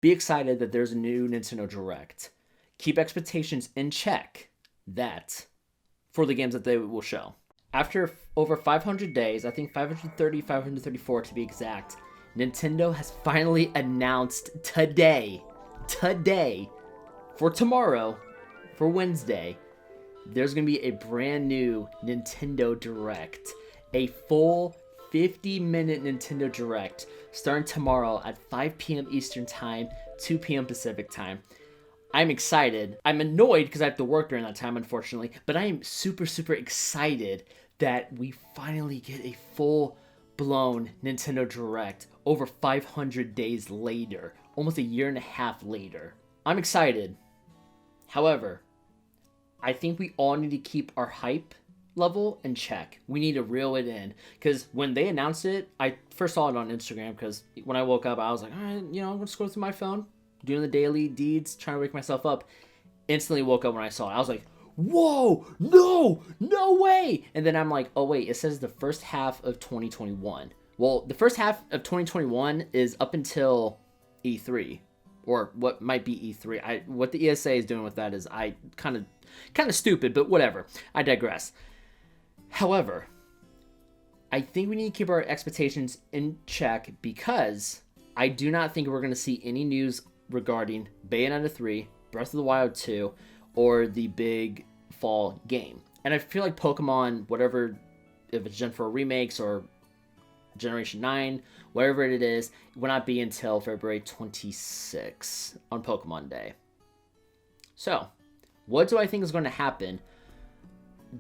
Be excited that there's a new Nintendo Direct. Keep expectations in check that for the games that they will show. After over 500 days, I think 530, 534 to be exact, Nintendo has finally announced today, for tomorrow, for Wednesday, there's going to be a brand new Nintendo Direct. A full 50-minute Nintendo Direct starting tomorrow at 5 p.m. Eastern Time, 2 p.m. Pacific Time. I'm excited. I'm annoyed because I have to work during that time, unfortunately, but I am super, super excited that we finally get a full-blown Nintendo Direct over 500 days later, almost a year and a half later. I'm excited. However, I think we all need to keep our hype level in check. We need to reel it in, because when they announced it, I first saw it on Instagram, because when I woke up, I was like, all right, I'm going to scroll through my phone, doing the daily deeds, trying to wake myself up. Instantly woke up when I saw it. I was like, whoa, no way. And then I'm like, oh wait, it says the first half of 2021. Well, the first half of 2021 is up until E3, or what might be E3. What the ESA is doing with that is kind of stupid, but whatever. I digress. However, I think we need to keep our expectations in check, because I do not think we're going to see any news regarding Bayonetta 3, Breath of the Wild 2, or the big fall game. And I feel like Pokemon, whatever, if it's Gen 4 remakes or Generation 9, whatever it is, will not be until February 26th on Pokemon Day. So, what do I think is going to happen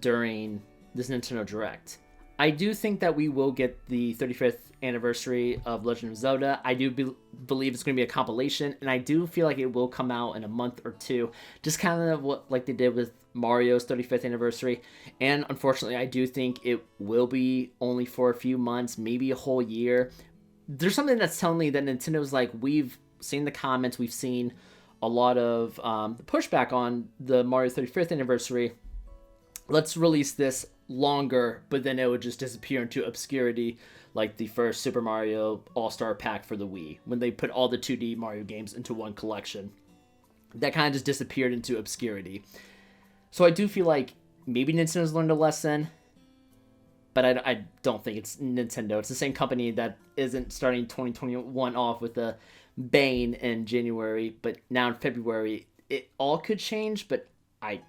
during this Nintendo Direct? I do think that we will get the 35th anniversary of Legend of Zelda. I do believe it's going to be a compilation, and I do feel like it will come out in a month or two, just kind of like they did with Mario's 35th anniversary. And unfortunately, I do think it will be only for a few months, maybe a whole year. There's something that's telling me that Nintendo's like, we've seen the comments, we've seen a lot of pushback on the Mario 35th anniversary. Let's release this longer, but then it would just disappear into obscurity, like the first Super Mario All-Star Pack for the Wii, when they put all the 2D Mario games into one collection. That kind of just disappeared into obscurity. So I do feel like maybe Nintendo's learned a lesson, but I don't think it's Nintendo. It's the same company that isn't starting 2021 off with a bang in January, but now in February, it all could change, but I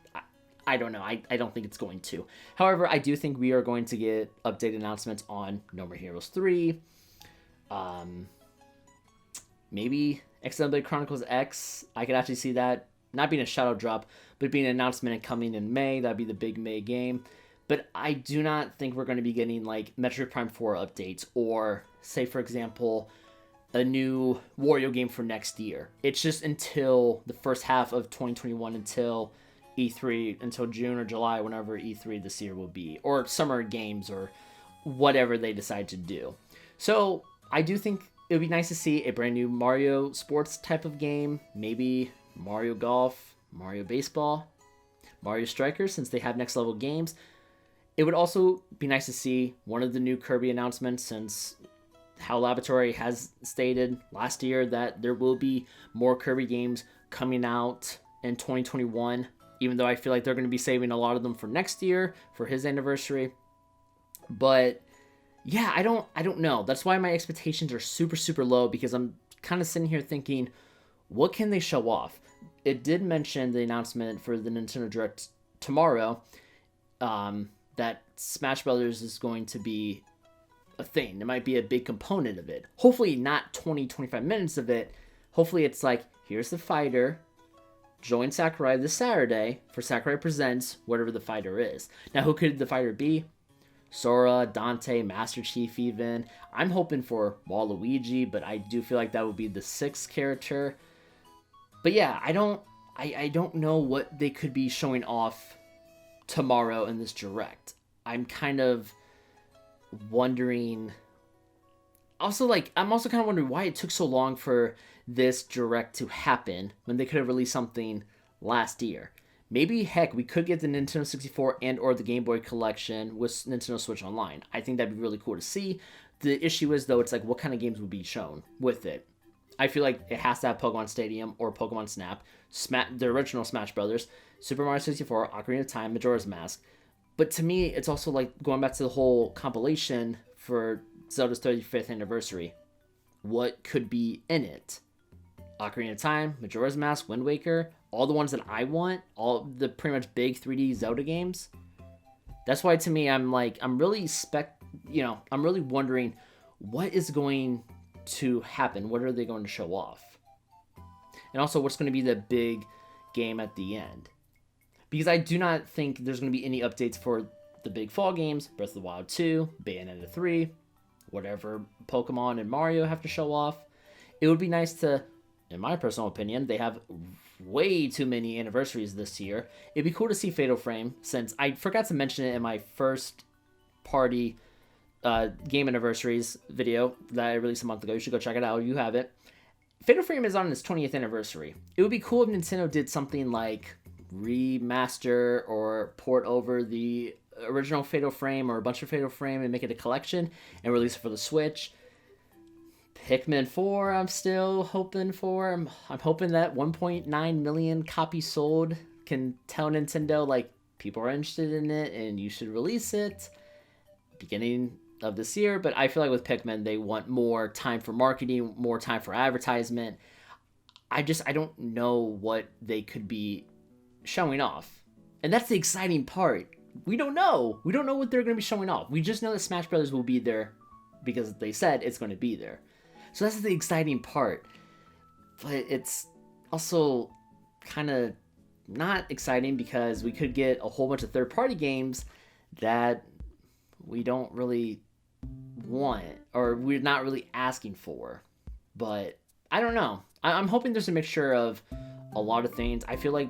don't know. I don't think it's going to. However, I do think we are going to get updated announcements on No More Heroes 3. Maybe Xenoblade Chronicles X. I could actually see that not being a shadow drop, but being an announcement and coming in May. That'd be the big May game. But I do not think we're going to be getting like Metroid Prime 4 updates, or say, for example, a new Wario game for next year. It's just until the first half of 2021, until E3, until June or July, whenever E3 this year will be, or Summer Games, or whatever they decide to do. So I do think it would be nice to see a brand new Mario sports type of game, maybe Mario Golf, Mario Baseball, Mario Strikers, since they have next level games. It would also be nice to see one of the new Kirby announcements, since HAL Laboratory has stated last year that there will be more Kirby games coming out in 2021, even though I feel like they're going to be saving a lot of them for next year, for his anniversary. But yeah, I don't know. That's why my expectations are super, super low, because I'm kind of sitting here thinking, what can they show off? It did mention the announcement for the Nintendo Direct tomorrow, that Smash Brothers is going to be a thing. It might be a big component of it. Hopefully not 20-25 minutes of it. Hopefully it's like, here's the fighter, join Sakurai this Saturday for Sakurai Presents, whatever the fighter is. Now, who could the fighter be? Sora, Dante, Master Chief even. I'm hoping for Waluigi, but I do feel like that would be the sixth character. But yeah, I don't know what they could be showing off tomorrow in this Direct. I'm kind of wondering. I'm also kind of wondering why it took so long for this Direct to happen when they could have released something last year. Maybe, heck, we could get the Nintendo 64 and or the Game Boy Collection with Nintendo Switch Online. I think that'd be really cool to see. The issue is, though, it's like, what kind of games would be shown with it? I feel like it has to have Pokemon Stadium or Pokemon Snap, the original Smash Brothers, Super Mario 64, Ocarina of Time, Majora's Mask. But to me, it's also like going back to the whole compilation for Zelda's 35th anniversary. What could be in it? Ocarina of Time, Majora's Mask, Wind Waker, all the ones that I want, all the pretty much big 3D Zelda games. That's why to me, I'm really wondering what is going to happen. What are they going to show off? And also, what's going to be the big game at the end? Because I do not think there's going to be any updates for the big fall games, Breath of the Wild 2, Bayonetta 3, whatever Pokemon and Mario have to show off. It would be nice to, in my personal opinion, they have way too many anniversaries this year. It'd be cool to see Fatal Frame, since I forgot to mention it in my first party game anniversaries video that I released a month ago. You should go check it out. You have it. Fatal Frame is on its 20th anniversary. It would be cool if Nintendo did something like remaster or port over the original Fatal Frame or a bunch of Fatal Frame and make it a collection and release it for the Switch. Pikmin 4 I'm still hoping for. I'm hoping that 1.9 million copies sold can tell Nintendo, like, people are interested in it and you should release it beginning of this year. But I feel like with Pikmin, they want more time for marketing, more time for advertisement. I don't know what they could be showing off. And that's the exciting part. We don't know. We don't know what they're going to be showing off. We just know that Smash Brothers will be there because they said it's going to be there. So that's the exciting part. But it's also kind of not exciting because we could get a whole bunch of third-party games that we don't really want or we're not really asking for. But I don't know. I'm hoping there's a mixture of a lot of things. I feel like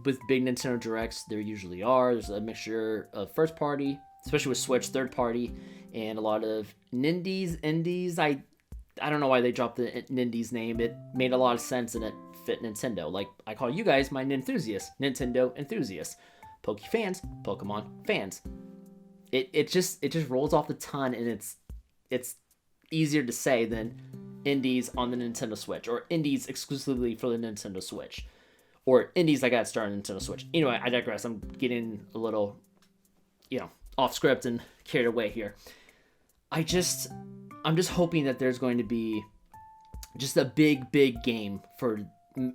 with big Nintendo Directs, there usually are. There's a mixture of first party, especially with Switch, third party, and a lot of indies. I don't know why they dropped the Nindies name. It made a lot of sense and it fit Nintendo. Like, I call you guys my Ninthusiasts, Nintendo enthusiasts, Poke fans, Pokemon fans. It just rolls off the tongue, and it's easier to say than indies on the Nintendo Switch, or indies exclusively for the Nintendo Switch, or indies I got started on Nintendo Switch. Anyway, I digress. I'm getting a little, off script and carried away here. I'm just hoping that there's going to be just a big game for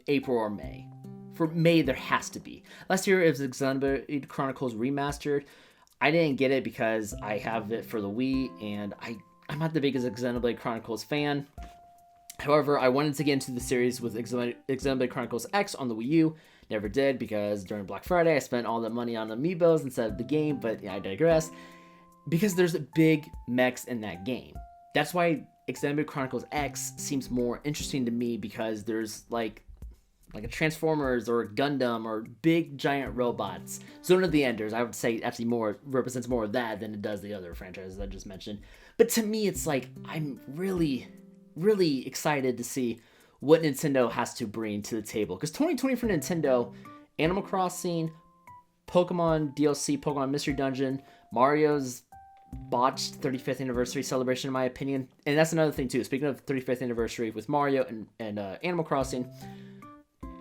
April or May. For May, there has to be. Last year, it was Xenoblade Chronicles Remastered. I didn't get it because I have it for the Wii, and I'm not the biggest Xenoblade Chronicles fan. However, I wanted to get into the series with Xenoblade Chronicles X on the Wii U. Never did because during Black Friday, I spent all the money on amiibos instead of the game, but I digress. Because there's big mechs in that game. That's why Xenoblade Chronicles X seems more interesting to me, because there's like a Transformers or a Gundam or big giant robots. Zone of the Enders, I would say, actually represents more of that than it does the other franchises I just mentioned. But to me, it's like, I'm really, really excited to see what Nintendo has to bring to the table. Because 2020 for Nintendo, Animal Crossing, Pokemon DLC, Pokemon Mystery Dungeon, Mario's botched 35th anniversary celebration, in my opinion. And that's another thing too. Speaking of 35th anniversary with Mario and Animal Crossing,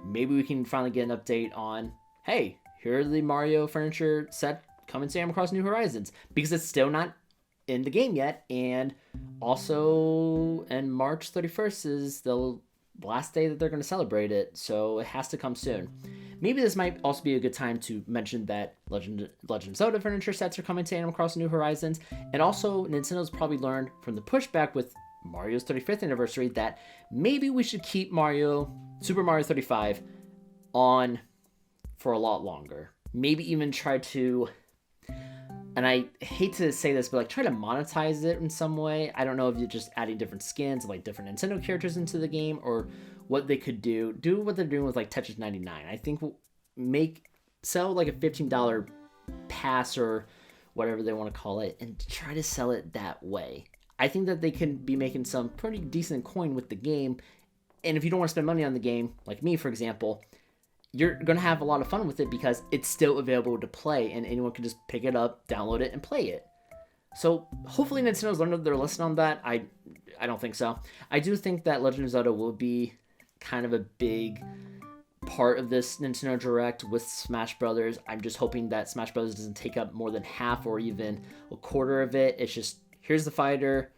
maybe we can finally get an update on, hey, here are the Mario furniture set coming to Animal Crossing New Horizons, because it's still not in the game yet. And also, and March 31st is the last day that they're going to celebrate it, so it has to come soon. Maybe this might also be a good time to mention that Legend of Zelda furniture sets are coming to Animal Crossing New Horizons, and also Nintendo's probably learned from the pushback with Mario's 35th anniversary that maybe we should keep Super Mario 35 on for a lot longer. Maybe even try to, and I hate to say this, but like try to monetize it in some way. I don't know if you're just adding different skins, like different Nintendo characters into the game, or what they could do what they're doing with like Tetris 99. I think sell like a $15 pass or whatever they want to call it, and try to sell it that way. I think that they can be making some pretty decent coin with the game. And if you don't want to spend money on the game, like me, for example, you're going to have a lot of fun with it because it's still available to play and anyone can just pick it up, download it, and play it. So hopefully Nintendo's learned their lesson on that. I don't think so. I do think that Legend of Zelda will be kind of a big part of this Nintendo Direct with Smash Brothers. I'm just hoping that Smash Brothers doesn't take up more than half or even a quarter of it. It's just, here's the fighter,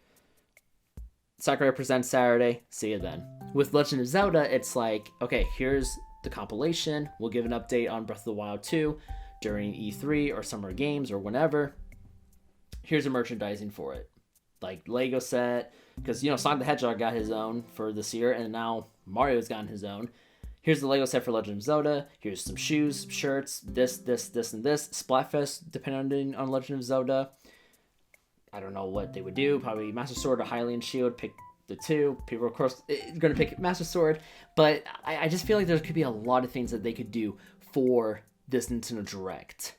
Sakurai presents Saturday, see you then. With Legend of Zelda, it's like, okay, here's the compilation. We'll give an update on Breath of the Wild 2 during E3 or Summer Games or whenever. Here's a merchandising for it. Like Lego set, because, Sonic the Hedgehog got his own for this year, and now Mario's gotten his own. Here's the Lego set for Legend of Zelda. Here's some shoes, shirts, this, and this. Splatfest, depending on Legend of Zelda. I don't know what they would do. Probably Master Sword or Hylian Shield. Pick the two. People are, of course, going to pick Master Sword. But I just feel like there could be a lot of things that they could do for this Nintendo Direct.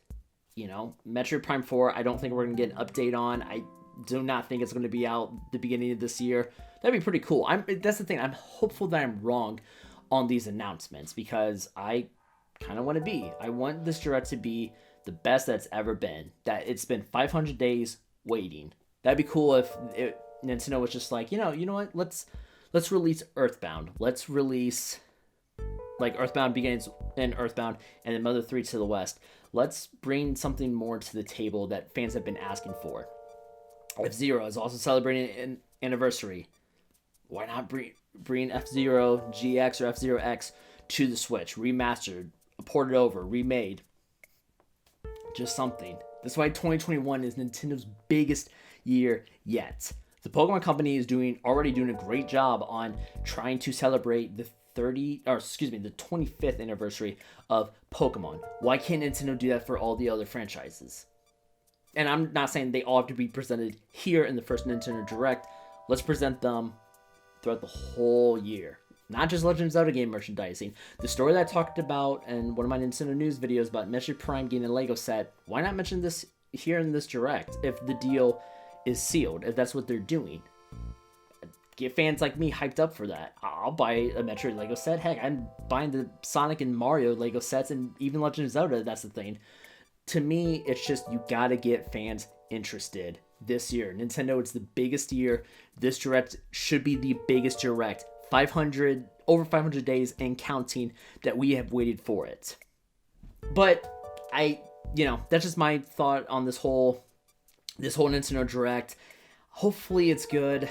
Metroid Prime 4, I don't think we're going to get an update on. I do not think it's going to be out the beginning of this year. That'd be pretty cool. That's the thing. I'm hopeful that I'm wrong on these announcements, because I kind of want to be. I want this Direct to be the best that's ever been. That it's been 500 days waiting. That'd be cool if Nintendo was just like, you know what? Let's release Earthbound. Let's release like Earthbound Begins and Earthbound, and then Mother 3 to the West. Let's bring something more to the table that fans have been asking for. F-Zero is also celebrating an anniversary. Why not bring F-Zero GX or F-Zero X to the Switch? Remastered, ported over, remade. Just something. That's why 2021 is Nintendo's biggest year yet. The Pokemon Company is already doing a great job on trying to celebrate the 25th anniversary of Pokemon. Why can't Nintendo do that for all the other franchises? And I'm not saying they all have to be presented here in the first Nintendo Direct. Let's present them throughout the whole year. Not just Legend of Zelda game merchandising. The story that I talked about in one of my Nintendo News videos about Metroid Prime getting a Lego set, why not mention this here in this Direct if the deal is sealed, if that's what they're doing? Get fans like me hyped up for that. I'll buy a Metroid Lego set. Heck, I'm buying the Sonic and Mario Lego sets, and even Legend of Zelda, that's the thing. To me, it's just, you gotta get fans interested this year. Nintendo, it's the biggest year. This Direct should be the biggest Direct. Over 500 days and counting that we have waited for it. But that's just my thought on this whole Nintendo Direct. Hopefully it's good.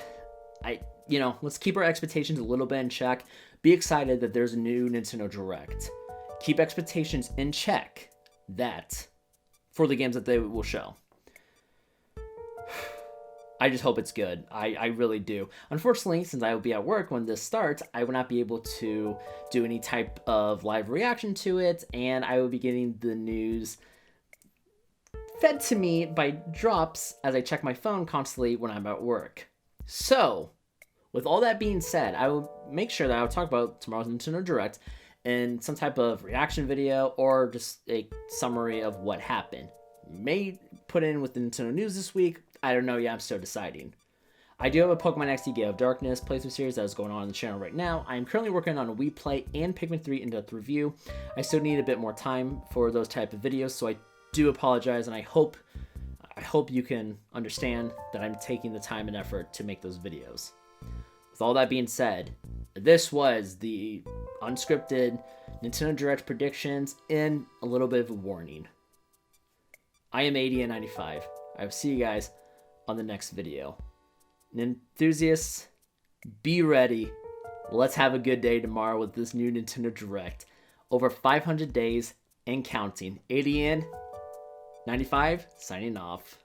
Let's keep our expectations a little bit in check. Be excited that there's a new Nintendo Direct. Keep expectations in check for the games that they will show. I just hope it's good. I really do. Unfortunately, since I will be at work when this starts, I will not be able to do any type of live reaction to it, and I will be getting the news fed to me by drops as I check my phone constantly when I'm at work. So, with all that being said, I will make sure that I will talk about tomorrow's Nintendo Direct in some type of reaction video or just a summary of what happened. May put in with the Nintendo News this week. I don't know yet, I'm still deciding. I do have a Pokemon XD Gate of Darkness playthrough series that is going on the channel right now. I am currently working on a Wii Play and Pikmin 3 in-depth review. I still need a bit more time for those type of videos, so I do apologize, and I hope you can understand that I'm taking the time and effort to make those videos. With all that being said, this was the unscripted Nintendo Direct predictions and a little bit of a warning. I am 80and95. I will see you guys on the next video. And enthusiasts, be ready. Let's have a good day tomorrow with this new Nintendo Direct. Over 500 days and counting. 80and 95, signing off.